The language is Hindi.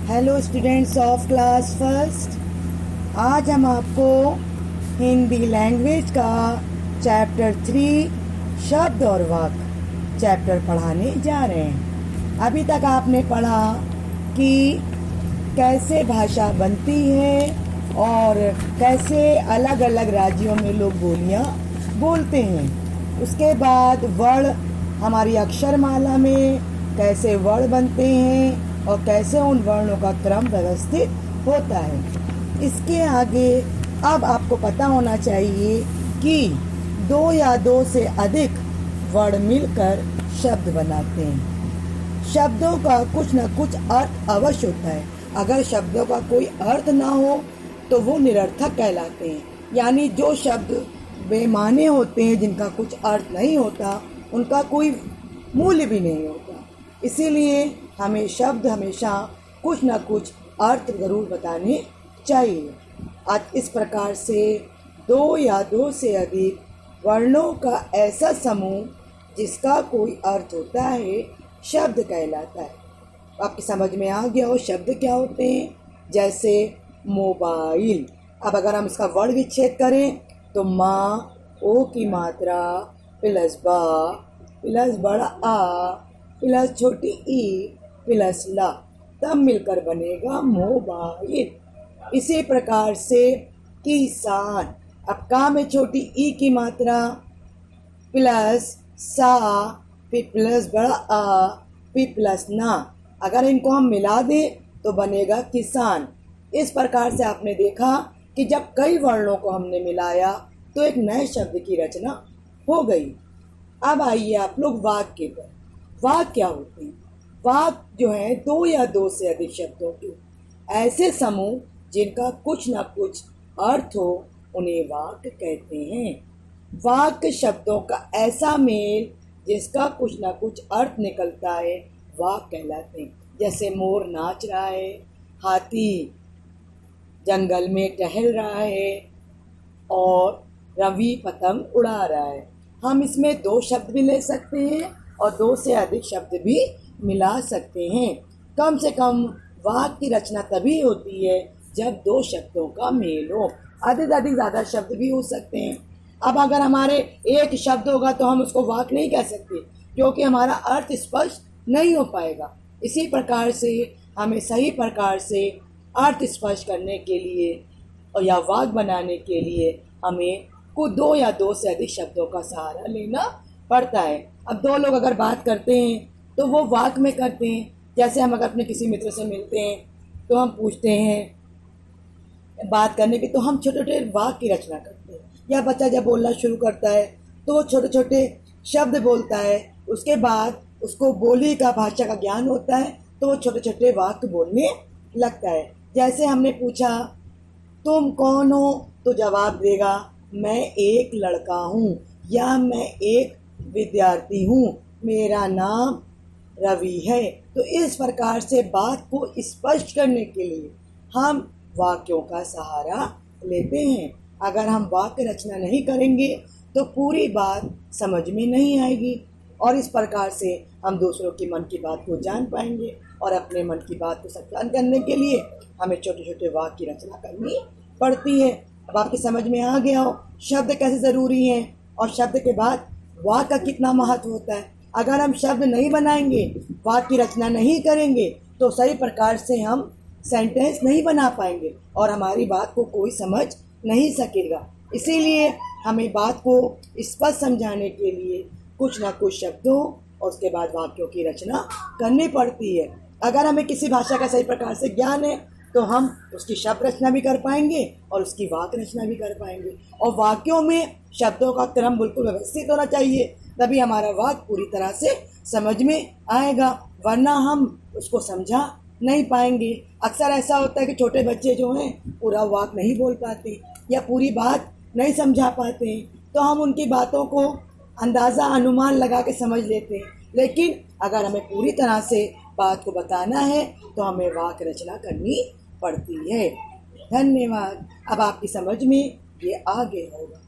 Hello students of class first. आज हम आपको हिंदी लैंग्वेज का चैप्टर 3 शब्द और वाक्य चैप्टर पढ़ाने जा रहे हैं। अभी तक आपने पढ़ा कि कैसे भाषा बनती है और कैसे अलग अलग राज्यों में लोग बोलियां बोलते हैं। उसके बाद वर्ण, हमारी अक्षरमाला में कैसे वर्ण बनते हैं और कैसे उन वर्णों का क्रम व्यवस्थित होता है। इसके आगे अब आपको पता होना चाहिए कि 2 या 2 से अधिक वर्ण मिलकर शब्द बनाते हैं। शब्दों का कुछ न कुछ अर्थ अवश्य होता है। अगर शब्दों का कोई अर्थ ना हो तो वो निरर्थक कहलाते हैं। यानी जो शब्द बेमाने होते हैं, जिनका कुछ अर्थ नहीं होता, उनका कोई मूल्य भी नहीं होता। इसीलिए हमें शब्द हमेशा कुछ न कुछ अर्थ ज़रूर बताने चाहिए। आज इस प्रकार से 2 या 2 से अधिक वर्णों का ऐसा समूह जिसका कोई अर्थ होता है शब्द कहलाता है। आपकी समझ में आ गया हो शब्द क्या होते हैं। जैसे मोबाइल। अब अगर हम इसका वर्ण विच्छेद करें तो माँ, ओ की मात्रा प्लस बा प्लस बड़ा आ प्लस छोटी ई प्लस ला, तब मिलकर बनेगा मोबाइल। इसी प्रकार से किसान। अब का में छोटी ई की मात्रा प्लस सा फिर प्लस बड़ा आ फिर प्लस ना, अगर इनको हम मिला दें तो बनेगा किसान। इस प्रकार से आपने देखा कि जब कई वर्णों को हमने मिलाया तो एक नए शब्द की रचना हो गई। अब आइए आप लोग वाक्य पर। वाक्य क्या होते हैं? वाक्य जो है 2 या 2 से अधिक शब्दों के ऐसे समूह जिनका कुछ न कुछ अर्थ हो, उन्हें वाक्य कहते हैं। वाक्य शब्दों का ऐसा मेल जिसका कुछ न कुछ अर्थ निकलता है, वाक्य कहलाते हैं। जैसे मोर नाच रहा है, हाथी जंगल में टहल रहा है और रवि पतंग उड़ा रहा है। हम इसमें 2 शब्द भी ले सकते हैं और 2 से अधिक शब्द भी मिला सकते हैं। कम से कम वाक्य की रचना तभी होती है जब 2 शब्दों का मेल हो। अधिक से अधिक ज़्यादा शब्द भी हो सकते हैं। अब अगर हमारे एक शब्द होगा तो हम उसको वाक्य नहीं कह सकते, क्योंकि हमारा अर्थ स्पष्ट नहीं हो पाएगा। इसी प्रकार से हमें सही प्रकार से अर्थ स्पष्ट करने के लिए और या वाक्य बनाने के लिए हमें कुछ 2 या 2 से अधिक शब्दों का सहारा लेना पड़ता है। अब 2 लोग अगर बात करते हैं तो वो वाक्य में करते हैं। जैसे हम अगर अपने किसी मित्र से मिलते हैं तो हम पूछते हैं बात करने की, तो हम छोटे छोटे वाक्य की रचना करते हैं। या बच्चा जब बोलना शुरू करता है तो वो छोटे छोटे शब्द बोलता है। उसके बाद उसको बोली का भाषा का ज्ञान होता है तो वो छोटे छोटे वाक्य बोलने लगता है। जैसे हमने पूछा तुम कौन हो, तो जवाब देगा मैं एक लड़का हूँ या मैं एक विद्यार्थी हूँ, मेरा नाम रवि है। तो इस प्रकार से बात को स्पष्ट करने के लिए हम वाक्यों का सहारा लेते हैं। अगर हम वाक्य रचना नहीं करेंगे तो पूरी बात समझ में नहीं आएगी और इस प्रकार से हम दूसरों की मन की बात को जान पाएंगे और अपने मन की बात को सत्यापन करने के लिए हमें छोटे छोटे वाक्य की रचना करनी पड़ती है। अब आपकी समझ में आ गया हो शब्द कैसे ज़रूरी हैं और शब्द के बाद वाक्य का कितना महत्व होता है। अगर हम शब्द नहीं बनाएंगे, वाक्य की रचना नहीं करेंगे तो सही प्रकार से हम सेंटेंस नहीं बना पाएंगे और हमारी बात को कोई समझ नहीं सकेगा। इसीलिए हमें बात को स्पष्ट समझाने के लिए कुछ ना कुछ शब्दों और उसके बाद वाक्यों की रचना करनी पड़ती है। अगर हमें किसी भाषा का सही प्रकार से ज्ञान है तो हम उसकी शब्द रचना भी कर पाएंगे और उसकी वाक्य रचना भी कर पाएंगे। और वाक्यों में शब्दों का क्रम बिल्कुल व्यवस्थित होना चाहिए, तभी हमारा वाक्य पूरी तरह से समझ में आएगा, वरना हम उसको समझा नहीं पाएंगे। अक्सर ऐसा होता है कि छोटे बच्चे जो हैं पूरा वाक्य नहीं बोल पाते या पूरी बात नहीं समझा पाते हैं, तो हम उनकी बातों को अंदाज़ा अनुमान लगा के समझ लेते हैं। लेकिन अगर हमें पूरी तरह से बात को बताना है तो हमें वाक्य रचना करनी पड़ती है। धन्यवाद। अब आपकी समझ में ये आ गया होगा।